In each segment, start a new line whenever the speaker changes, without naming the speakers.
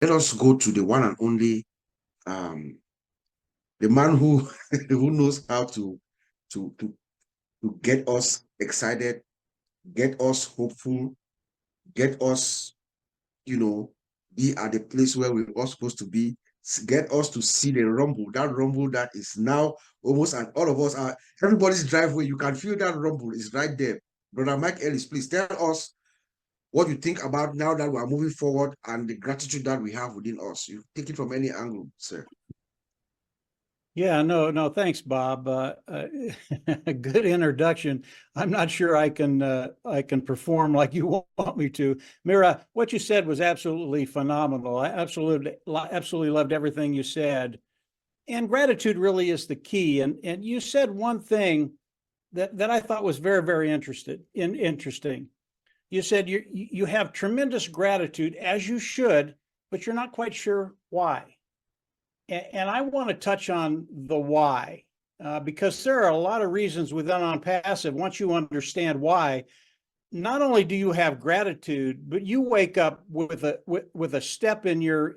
let us go to the one and only, the man who who knows how to get us excited, get us hopeful, get us, be at the place where we are supposed to be, get us to see the rumble, that is now almost at all of us are everybody's driveway. You can feel that rumble is right there. Brother Mike Ellis, please tell us what you think about now that we are moving forward and the gratitude that we have within us. You take it from any angle, sir.
Yeah, no, thanks, Bob. Good introduction. I'm not sure I can perform like you want me to. Mira, what you said was absolutely phenomenal. I absolutely loved everything you said. And gratitude really is the key. And you said one thing that I thought was very, very interesting. You said you have tremendous gratitude, as you should, but you're not quite sure why. And I want to touch on the why, because there are a lot of reasons within ONPASSIVE. Once you understand why, not only do you have gratitude, but you wake up with a step in your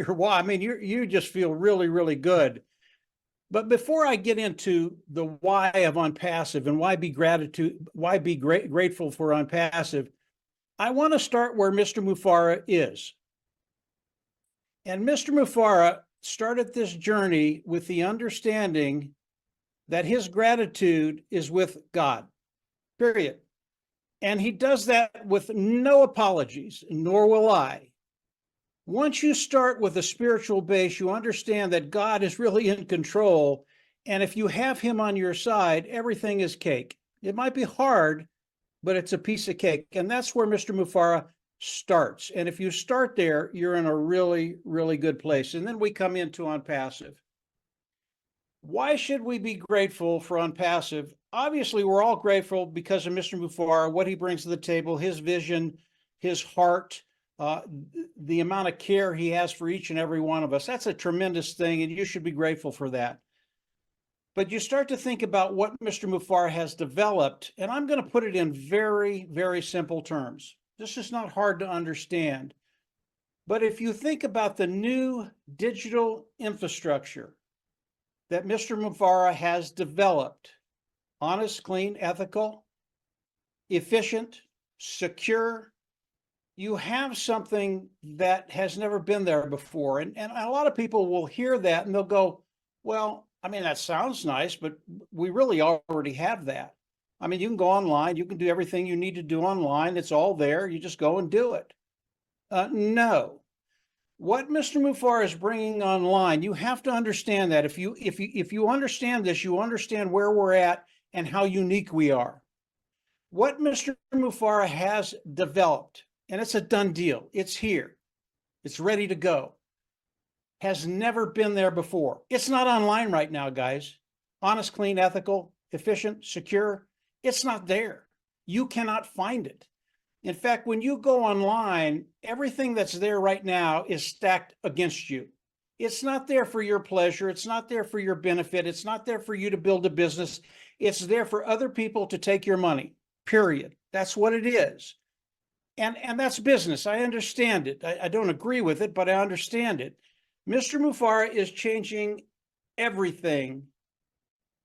why. I mean, you just feel really, really good. But before I get into the why of ONPASSIVE and why be grateful for ONPASSIVE, I want to start where Mr. Mufareh is. And Mr. Mufareh started this journey with the understanding that his gratitude is with God, period. And he does that with no apologies, nor will I. Once you start with a spiritual base, you understand that God is really in control. And if you have him on your side, everything is cake. It might be hard, but it's a piece of cake. And that's where Mr. Mufareh starts. And if you start there, you're in a really, really good place. And then we come into ONPASSIVE. Why should we be grateful for ONPASSIVE? Obviously, we're all grateful because of Mr. Mufareh, what he brings to the table, his vision, his heart, the amount of care he has for each and every one of us. That's a tremendous thing, and you should be grateful for that. But you start to think about what Mr. Mufareh has developed, and I'm going to put it in very, very simple terms. This is not hard to understand. But if you think about the new digital infrastructure that Mr. Mufareh has developed, honest, clean, ethical, efficient, secure, you have something that has never been there before. And a lot of people will hear that and they'll go, well, I mean, that sounds nice, but we really already have that. I mean, you can go online, you can do everything you need to do online. It's all there. You just go and do it. No. What Mr. Mufareh is bringing online, you have to understand that. If you understand this, you understand where we're at and how unique we are. What Mr. Mufareh has developed, and it's a done deal. It's here. It's ready to go. Has never been there before. It's not online right now, guys. Honest, clean, ethical, efficient, secure. It's not there. You cannot find it. In fact, when you go online, everything that's there right now is stacked against you. It's not there for your pleasure. It's not there for your benefit. It's not there for you to build a business. It's there for other people to take your money, period. That's what it is. And that's business. I understand it. I don't agree with it, but I understand it. Mr. Mufareh is changing everything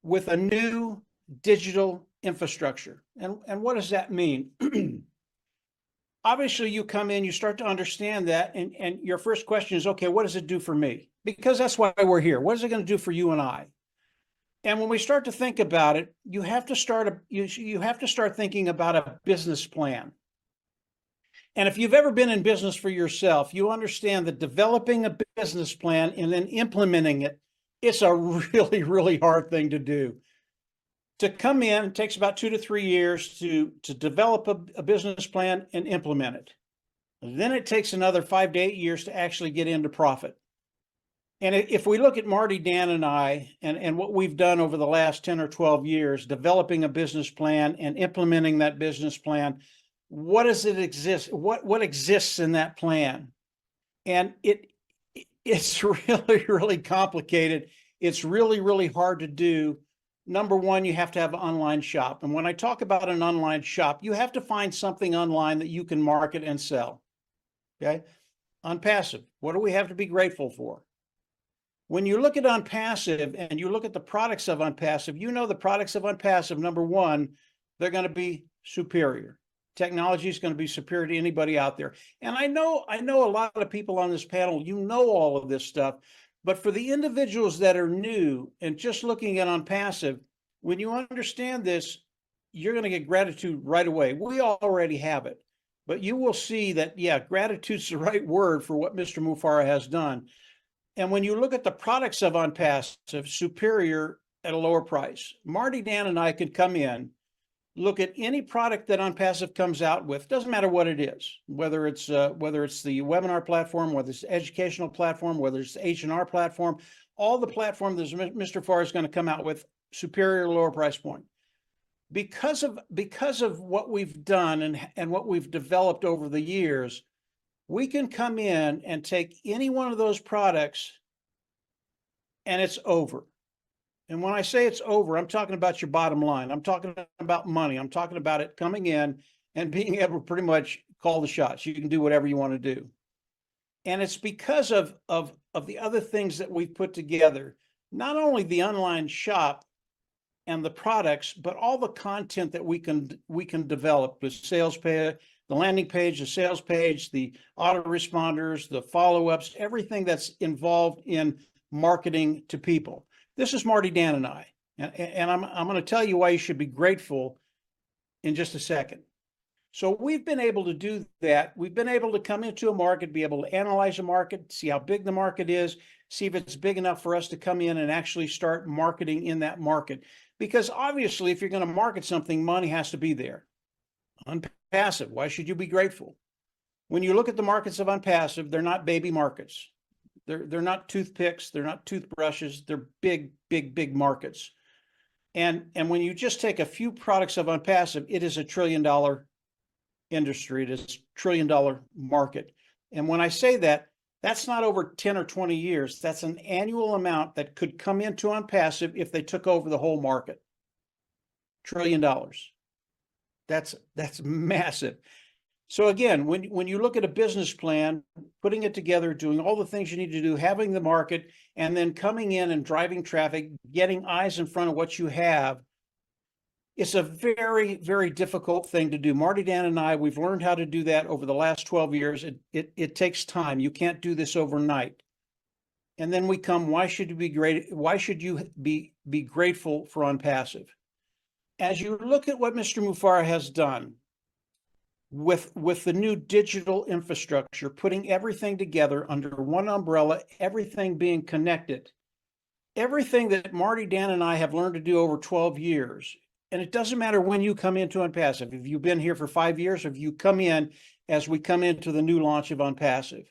with a new digital infrastructure. And what does that mean? Obviously, you come in, you start to understand that, and your first question is, okay, what does it do for me? Because that's why we're here. What is it going to do for you and I? And when we start to think about it, you have to start thinking about a business plan. And if you've ever been in business for yourself, you understand that developing a business plan and then implementing it, it's a really, really hard thing to do. To come in, it takes about 2 to 3 years to develop a business plan and implement it. And then it takes another 5 to 8 years to actually get into profit. And if we look at Marty, Dan, and I, and what we've done over the last 10 or 12 years, developing a business plan and implementing that business plan, what does it exist? What exists in that plan? And it's really, really complicated. It's really, really hard to do. Number one, you have to have an online shop. And when I talk about an online shop, you have to find something online that you can market and sell. Okay. ONPASSIVE. What do we have to be grateful for? When you look at ONPASSIVE and you look at the products of ONPASSIVE, you know the products of ONPASSIVE, number one, they're going to be superior. Technology is going to be superior to anybody out there. And I know a lot of people on this panel, you know all of this stuff, but for the individuals that are new and just looking at ONPASSIVE, when you understand this, you're going to get gratitude right away. We already have it, but you will see that, yeah, gratitude's the right word for what Mr. Mufareh has done. And when you look at the products of ONPASSIVE, superior at a lower price, Marty, Dan, and I could come in, look at any product that ONPASSIVE comes out with, doesn't matter what it is, whether it's the webinar platform, whether it's the educational platform, whether it's the H&R platform, all the platform that Mr. Farr is going to come out with, superior lower price point. Because of what we've done and what we've developed over the years, we can come in and take any one of those products and it's over. And when I say it's over, I'm talking about your bottom line. I'm talking about money. I'm talking about it coming in and being able to pretty much call the shots. You can do whatever you want to do. And it's because of the other things that we've put together, not only the online shop and the products, but all the content that we can develop, the sales page, the landing page, the sales page, the autoresponders, the follow-ups, everything that's involved in marketing to people. This is Marty, Dan, and I, and I'm going to tell you why you should be grateful in just a second. So we've been able to do that. We've been able to come into a market, be able to analyze a market, see how big the market is, see if it's big enough for us to come in and actually start marketing in that market. Because obviously, if you're going to market something, money has to be there. ONPASSIVE, why should you be grateful? When you look at the markets of ONPASSIVE, they're not baby markets. They're not toothpicks, they're not toothbrushes, they're big, big, big markets. And when you just take a few products of ONPASSIVE, it is $1 trillion industry, it is $1 trillion market. And when I say that, that's not over 10 or 20 years. That's an annual amount that could come into ONPASSIVE if they took over the whole market. $1 trillion. That's massive. So again, when you look at a business plan, putting it together, doing all the things you need to do, having the market, and then coming in and driving traffic, getting eyes in front of what you have, it's a very, very difficult thing to do. Marty, Dan, and I, we've learned how to do that over the last 12 years. It takes time. You can't do this overnight. And then we come, why should you be great? Why should you be grateful for ONPASSIVE? As you look at what Mr. Mufareh has done with the new digital infrastructure, putting everything together under one umbrella, everything being connected, everything that Marty, Dan, and I have learned to do over 12 years, and it doesn't matter when you come into ONPASSIVE, if you've been here for 5 years, or if you come in as we come into the new launch of ONPASSIVE,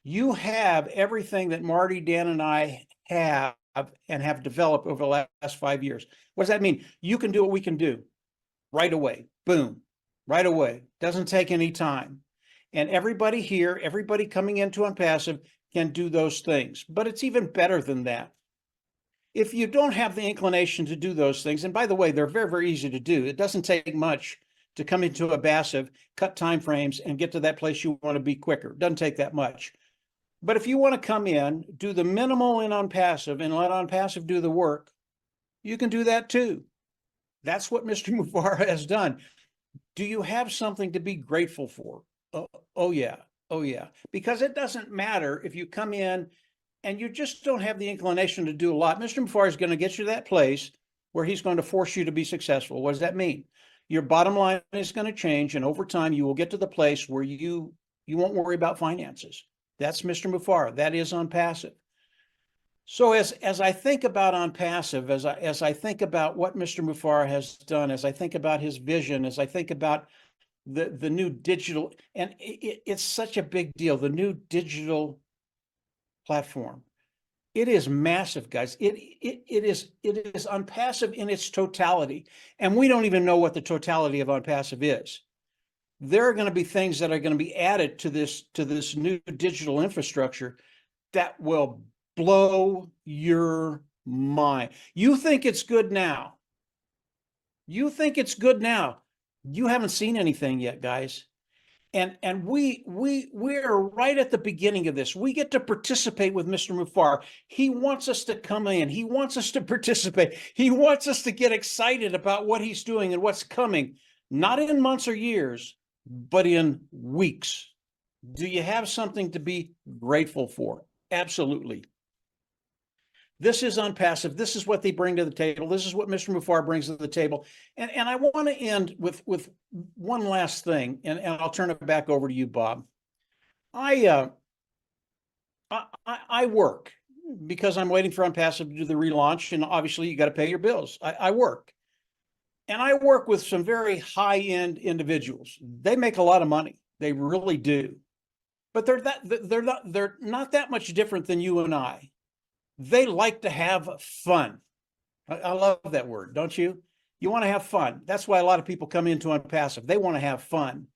you have everything that Marty, Dan, and I have and have developed over the last 5 years. What does that mean? You can do what we can do right away. Boom, right away. Doesn't take any time. And everybody here, everybody coming into ONPASSIVE can do those things. But it's even better than that. If you don't have the inclination to do those things, and by the way, they're very, very easy to do. It doesn't take much to come into ONPASSIVE, cut time frames, and get to that place you want to be quicker. It doesn't take that much. But if you want to come in, do the minimal in ONPASSIVE and let ONPASSIVE do the work, you can do that too. That's what Mr. Mufareh has done. Do you have something to be grateful for? Oh yeah. Oh yeah. Because it doesn't matter if you come in and you just don't have the inclination to do a lot. Mr. Mufareh is going to get you to that place where he's going to force you to be successful. What does that mean? Your bottom line is going to change, and over time you will get to the place where you won't worry about finances. That's Mr. Mufareh. That is ONPASSIVE. So as I think about ONPASSIVE, as I think about what Mr. Mufareh has done, as I think about his vision, as I think about the new digital, and it's such a big deal, the new digital platform. It is massive, guys. It is ONPASSIVE in its totality, and we don't even know what the totality of ONPASSIVE is. There are going to be things that are going to be added to this new digital infrastructure that will blow your mind. You think it's good now. You think it's good now. You haven't seen anything yet, guys. And we're right at the beginning of this. We get to participate with Mr. Mufareh. He wants us to come in. He wants us to participate. He wants us to get excited about what he's doing and what's coming, not in months or years, but in weeks. Do you have something to be grateful for? Absolutely. This is ONPASSIVE. This is what they bring to the table. This is what Mr. Mufareh brings to the table. And I want to end with one last thing, and I'll turn it back over to you, Bob. I work because I'm waiting for ONPASSIVE to do the relaunch, and obviously you got to pay your bills. I work. And I work with some very high-end individuals. They make a lot of money. They really do. But they're not that much different than you and I. They like to have fun. I love that word, don't you? You want to have fun. That's why a lot of people come into ONPASSIVE. They want to have fun.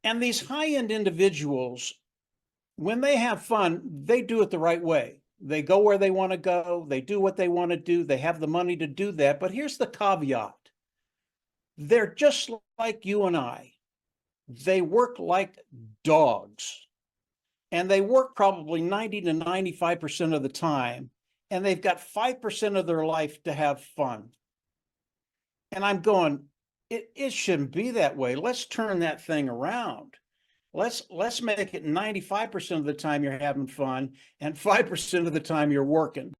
And these high-end individuals, when they have fun, they do it the right way. They go where they want to go. They do what they want to do. They have the money to do that. But here's the caveat. They're just like you and I. They work like dogs. And they work probably 90 to 95% of the time, and they've got 5% of their life to have fun. And I'm going, it shouldn't be that way. Let's turn that thing around. Let's make it 95% of the time you're having fun and 5% of the time you're working.